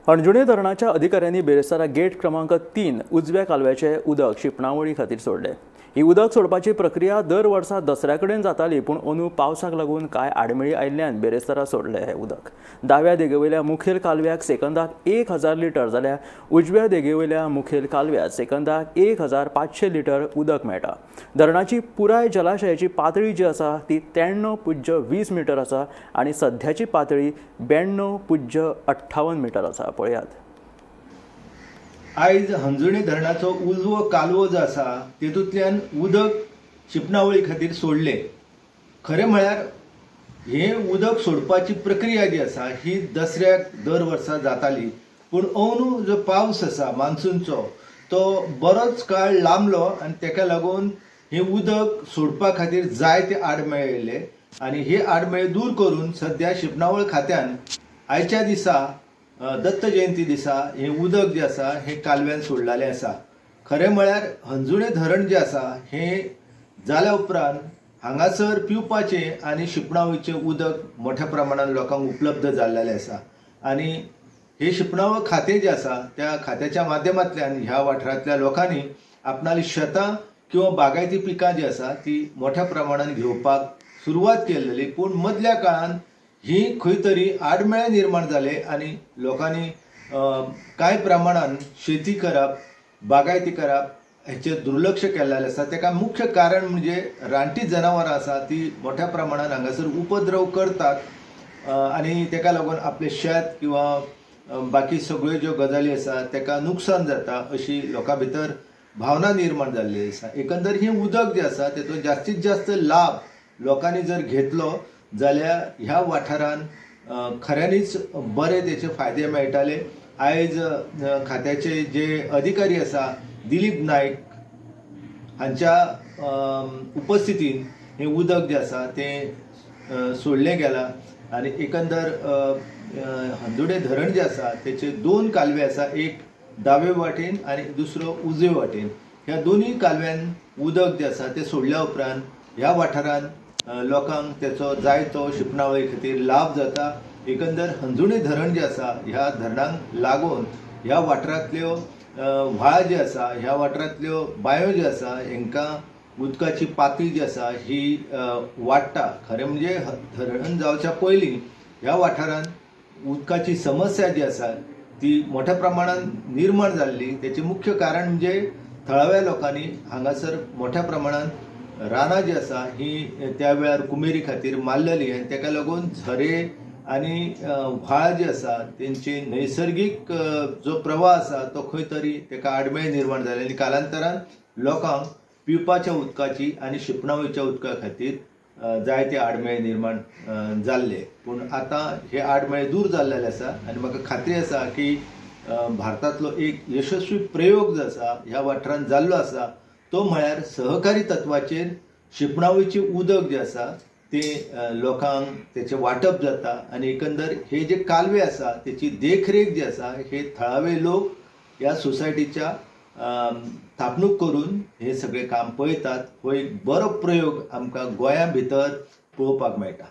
अणजुणे धरणाच्या अधिकाऱ्यांनी बेरेस्तारा गेट क्रमांक 3 उजव्या कालव्याचे उदक शिपणावळी खातीर सोडले। ही उदक सोडपाची प्रक्रिया दर वर्सा दसऱ्या कडेन जाताली, पूण अंदू पावसाक लागून कांय आडमेळी आयिल्ल्यान बेरेस्तारा सोडले हे उदक। दाव्या देगेवयल्या मुखेल कालव्याक सेकंदाक 1000 लिटर जाल्यार उजव्या देगेवयल्या मुखेल कालव्यात सेकंदाक 1500 लिटर उदक मेळटा। धरणाची पुराय जलाशयाची पातळी जी आसा ती 93.20 मीटर आसा आणि सध्याची पातळी 92.58 मीटर आसा। पळयात। आयज अंजुणे धरणाचो उजवो कालवो जो आसा तेतूंतल्यान उदक शिपणावळी खातीर सोडले। खरें म्हळ्यार हे उदक सोडपाची प्रक्रिया जी आसा ही दसऱ्याक दर वर्सा जाताली, पूण अंदू जो पावस आसा मान्सूनचो तो बरोच काळ लांबलो आनी तेका लागून हे उदक सोडपा खातीर जायते आडमेळे येयले आनी हे आडमेळे दूर करून सध्या शिपणावळ खात्यान आयच्या दिसा दत्त जयंती दिसा हे उदक जे आसा हे कालव्यान सोडलेलें आसा। खरें म्हळ्यार अंजुणे धरण जे आसा हे जाल्या उपरांत हांगासर पिवपाचें आनी शिपणावळीचें उदक मोठ्या प्रमाणात लोकांक उपलब्ध जाल्लेलें आसा आनी हे शिपणावळ खातें जें आसा त्या खात्याच्या माध्यमांतल्यान ह्या वाठारांतल्या लोकांनी आपणाली शेतां किंवा बागायती पिकां जी आसा ती मोठ्या प्रमाणात घेवपाक सुरवात केल्ली, पूण मदल्या काळांत ही खंय तरी आडमेळे निर्माण जाले आनी लोकांनी कांय प्रमाणात शेती करप बागायती करप हेचेर दुर्लक्ष केल्लेलें आसा। तेका मुख्य कारण म्हणजे रानटी जनावरां आसा ती मोठ्या प्रमाणात हांगासर उपद्रव करतात आनी तेका लागून आपले शेत किंवा बाकी सगळ्यो ज्यो गजाली आसा तेका नुकसान जाता अशी लोकां भितर भावना निर्माण जाल्ली आसा। एकंदर ही उदक जें आसा तेचो जास्तीत जास्त लाभ लोकांनी जर घेतलो जाल्यार ह्या वाठारांत खऱ्यांनीच बरे तेचे फायदे मेळटाले। आयज खात्याचे जे अधिकारी आसा दिलीप नायक हांच्या उपस्थितीन हे उदक जे आसा ते सोडलें गेलां आनी एकंदर अंजुणे धरण जे आसा तेचे 2 कालवे आसा, एक दावे वाटेन आनी दुसरो उजवे वाटेन। ह्या दोनूय कालव्यान उदक जे आसा ते सोडल्या उपरांत ह्या वाठारांत लोकांक तेचो जायतो शिपणावळी खातीर लाभ जाता। एकंदर अंजुणे धरण जे आसा ह्या धरणाक लागून ह्या वाठारांतल्यो व्हाळ जी आसा ह्या वाठारांतल्यो बांयो जी आसा हांकां उदकाची पातळी जी आसा ही वाडटा। खरें म्हणजे धरण जावच्या पयलीं ह्या वाठारांत उदकाची समस्या जी आसा ती मोठ्या प्रमाणात निर्माण जाल्ली। तेचें मुख्य कारण म्हणजे थळाव्या लोकांनी हांगासर मोठ्या प्रमाणात रानां जी आसा ही त्या वेळार कुमेरी खातीर मारलेली आनी तेका लागून झरे आनी व्हाळ जी आसा तेंची नैसर्गीक जो प्रवाह आसा तो खंय तरी तेका आडमेळ निर्माण जाले आनी कालांतरान लोकांक पिवपाच्या उदकाची आनी शिपणावळीच्या उदका खातीर जायते आडमेळ निर्माण जाल्ले। पूण आतां हे आडमेळ दूर जाल्लेले आसा आनी म्हाका खात्री आसा की भारतांतलो एक यशस्वी प्रयोग जो आसा ह्या वाठारांत जाल्लो आसा तो म्हळ्यार सहकारी तत्वाचेर शिपणावळीचें उदक जें आसा तें लोकांक तेचें वांटप जाता आनी एकंदर हे जे कालवे आसा तेची देखरेख जी आसा हे थळावे लोक ह्या सोसायटीच्या थापणूक करून हे सगळें काम पळयतात। हो एक बरो प्रयोग आमकां गोंया भितर पळोवपाक मेळटा।